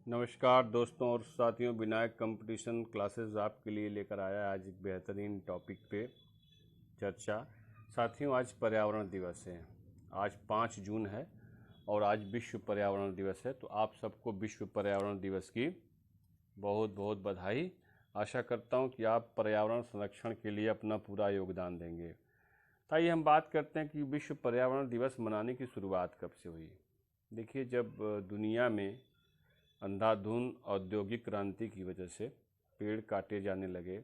नमस्कार दोस्तों और साथियों, विनायक कंपटीशन क्लासेस आपके लिए लेकर आया आज एक बेहतरीन टॉपिक पे चर्चा। साथियों, आज पर्यावरण दिवस है। आज 5 जून है और आज विश्व पर्यावरण दिवस है। तो आप सबको विश्व पर्यावरण दिवस की बहुत बहुत बधाई। आशा करता हूँ कि आप पर्यावरण संरक्षण के लिए अपना पूरा योगदान देंगे। तो आइए हम बात करते हैं कि विश्व पर्यावरण दिवस मनाने की शुरुआत कब से हुई। देखिए, जब दुनिया में अंधाधुंध औद्योगिक क्रांति की वजह से पेड़ काटे जाने लगे,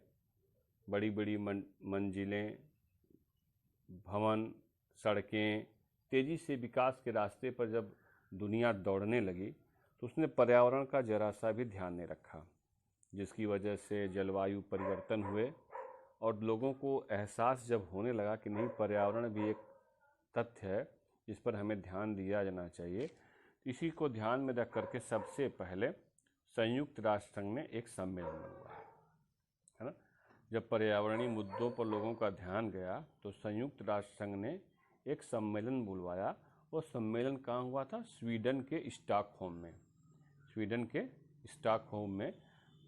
बड़ी बड़ी मंजिलें, भवन, सड़कें तेज़ी से विकास के रास्ते पर जब दुनिया दौड़ने लगी तो उसने पर्यावरण का जरा सा भी ध्यान नहीं रखा, जिसकी वजह से जलवायु परिवर्तन हुए और लोगों को एहसास जब होने लगा कि नहीं, पर्यावरण भी एक तथ्य है जिस पर हमें ध्यान दिया जाना चाहिए। इसी को ध्यान में रख करके सबसे पहले संयुक्त राष्ट्र संघ में एक सम्मेलन हुआ है ना। जब पर्यावरणीय मुद्दों पर लोगों का ध्यान गया तो संयुक्त राष्ट्र संघ ने एक सम्मेलन बुलवाया। वो सम्मेलन कहाँ हुआ था? स्वीडन के स्टॉकहोम में। स्वीडन के स्टॉकहोम में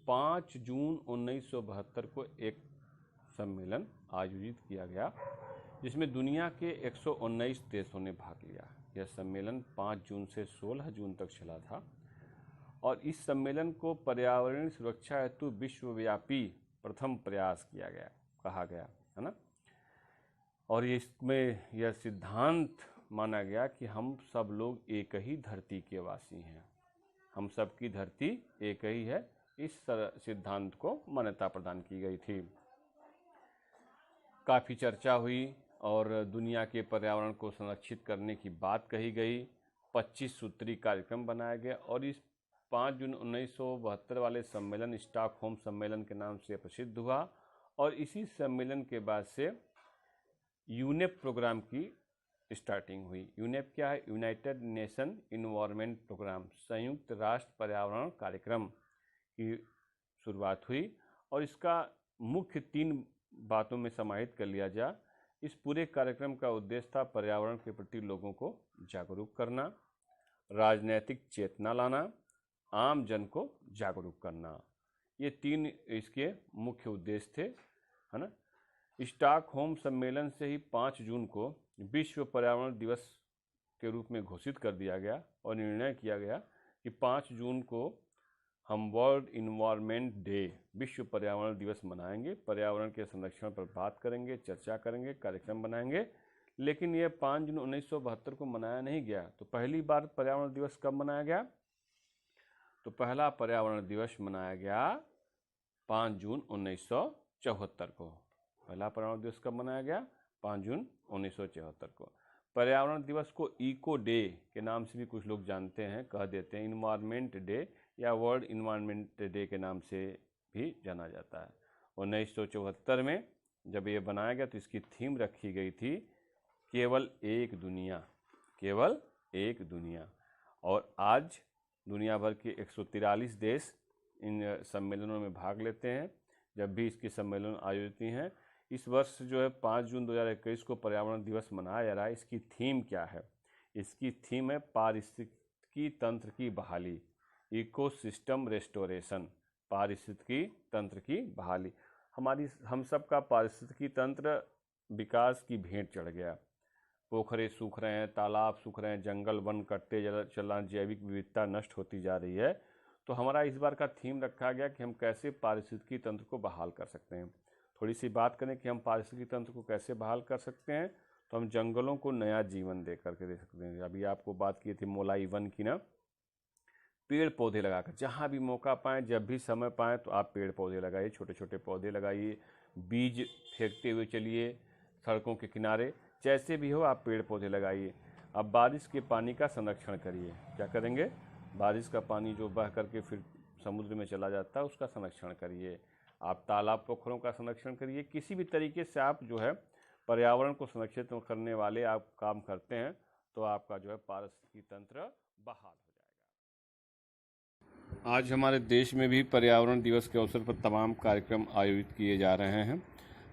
5 जून 1972 को एक सम्मेलन आयोजित किया गया, जिसमें दुनिया के 119 देशों ने भाग लिया। यह सम्मेलन 5 जून से 16 जून तक चला था और इस सम्मेलन को पर्यावरण सुरक्षा हेतु विश्वव्यापी प्रथम प्रयास किया गया कहा गया है ना। और इसमें यह सिद्धांत माना गया कि हम सब लोग एक ही धरती के वासी हैं, हम सब की धरती एक ही है। इस सिद्धांत को मान्यता प्रदान की गई थी। काफ़ी चर्चा हुई और दुनिया के पर्यावरण को संरक्षित करने की बात कही गई। 25 सूत्री कार्यक्रम बनाया गया और इस 5 जून 1972 वाले सम्मेलन स्टॉकहोम सम्मेलन के नाम से प्रसिद्ध हुआ। और इसी सम्मेलन के बाद से यूनेप प्रोग्राम की स्टार्टिंग हुई। यूनेप क्या है? यूनाइटेड नेशन इन्वायरमेंट प्रोग्राम, संयुक्त राष्ट्र पर्यावरण कार्यक्रम की शुरुआत हुई। और इसका मुख्य 3 बातों में समाहित कर लिया जाए। इस पूरे कार्यक्रम का उद्देश्य था पर्यावरण के प्रति लोगों को जागरूक करना, राजनैतिक चेतना लाना, आम जन को जागरूक करना। ये 3 इसके मुख्य उद्देश्य थे, है ना। स्टॉकहोम सम्मेलन से ही 5 जून को विश्व पर्यावरण दिवस के रूप में घोषित कर दिया गया और निर्णय किया गया कि 5 जून को हम वर्ल्ड इन्वायरमेंट डे, विश्व पर्यावरण दिवस मनाएंगे। पर्यावरण के संरक्षण पर बात करेंगे, चर्चा करेंगे, कार्यक्रम बनाएंगे। लेकिन यह 5 जून 1972 को मनाया नहीं गया। तो पहली बार पर्यावरण दिवस कब मनाया गया? तो पहला पर्यावरण दिवस मनाया गया 5 जून 1974 को। पहला पर्यावरण दिवस कब मनाया गया? 5 जून 1974 को। पर्यावरण दिवस को इको डे के नाम से भी कुछ लोग जानते हैं, कह देते हैं। इन्वायरमेंट डे या वर्ल्ड इन्वायरमेंट डे के नाम से भी जाना जाता है। 1974 में जब ये बनाया गया तो इसकी थीम रखी गई थी केवल एक दुनिया, केवल एक दुनिया। और आज दुनिया भर के 143 देश इन सम्मेलनों में भाग लेते हैं जब भी इसके सम्मेलन आयोजित हैं। इस वर्ष जो है 5 जून 2021 को पर्यावरण दिवस मनाया जा रहा है। इसकी थीम क्या है? इसकी थीम है पारिस्थितिकी तंत्र की बहाली, इकोसिस्टम रेस्टोरेशन, पारिस्थितिकी तंत्र की बहाली। हम सब का पारिस्थितिकी तंत्र विकास की भेंट चढ़ गया। पोखरे सूख रहे हैं, तालाब सूख रहे हैं, जंगल वन कटते चल रहा, जैविक विविधता नष्ट होती जा रही है। तो हमारा इस बार का थीम रखा गया कि हम कैसे पारिस्थितिकी तंत्र को बहाल कर सकते हैं। थोड़ी सी बात करें कि हम पारिस्थितिकी तंत्र को कैसे बहाल कर सकते हैं, तो हम जंगलों को नया जीवन दे करके दे सकते हैं। अभी आपको बात की थी मोलाई वन की ना। पेड़ पौधे लगाकर जहाँ भी मौका पाएँ, जब भी समय पाएँ तो आप पेड़ पौधे लगाइए, छोटे छोटे पौधे लगाइए, बीज फेंकते हुए चलिए सड़कों के किनारे, जैसे भी हो आप पेड़ पौधे लगाइए। अब बारिश के पानी का संरक्षण करिए। क्या करेंगे? बारिश का पानी जो बह करके फिर समुद्र में चला जाता है उसका संरक्षण करिए। आप तालाब पोखरों का संरक्षण करिए। किसी भी तरीके से आप जो है पर्यावरण को संरक्षित करने वाले आप काम करते हैं तो आपका जो है पारिस्थितिकी तंत्र बहाल हो जाएगा। आज हमारे देश में भी पर्यावरण दिवस के अवसर पर तमाम कार्यक्रम आयोजित किए जा रहे हैं।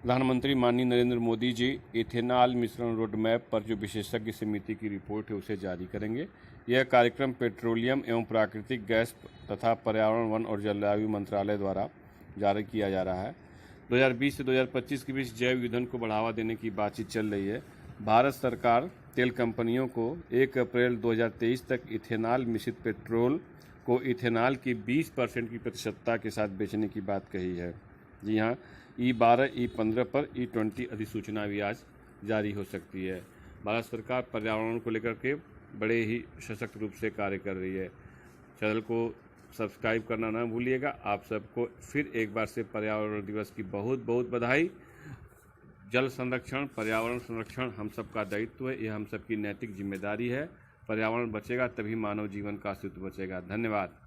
प्रधानमंत्री माननीय नरेंद्र मोदी जी इथेनॉल मिश्रण रोड मैप पर जो विशेषज्ञ समिति की रिपोर्ट है उसे जारी करेंगे। यह कार्यक्रम पेट्रोलियम एवं प्राकृतिक गैस तथा पर्यावरण, वन और जलवायु मंत्रालय द्वारा जारी किया जा रहा है। 2020 से 2025 के बीच जैव ईंधन को बढ़ावा देने की बातचीत चल रही है। भारत सरकार तेल कंपनियों को 1 अप्रैल 2023 तक इथेनॉल मिश्रित पेट्रोल को इथेनॉल की 20% की प्रतिशतता के साथ बेचने की बात कही है। जी हाँ, E12, E15 पर E20 अधिसूचना भी आज जारी हो सकती है। भारत सरकार पर्यावरण को लेकर के बड़े ही सशक्त रूप से कार्य कर रही है। चैनल को सब्सक्राइब करना ना भूलिएगा। आप सबको फिर एक बार से पर्यावरण दिवस की बहुत बहुत बधाई। जल संरक्षण, पर्यावरण संरक्षण हम सबका दायित्व है, यह हम सबकी नैतिक जिम्मेदारी है। पर्यावरण बचेगा तभी मानव जीवन का अस्तित्व बचेगा। धन्यवाद।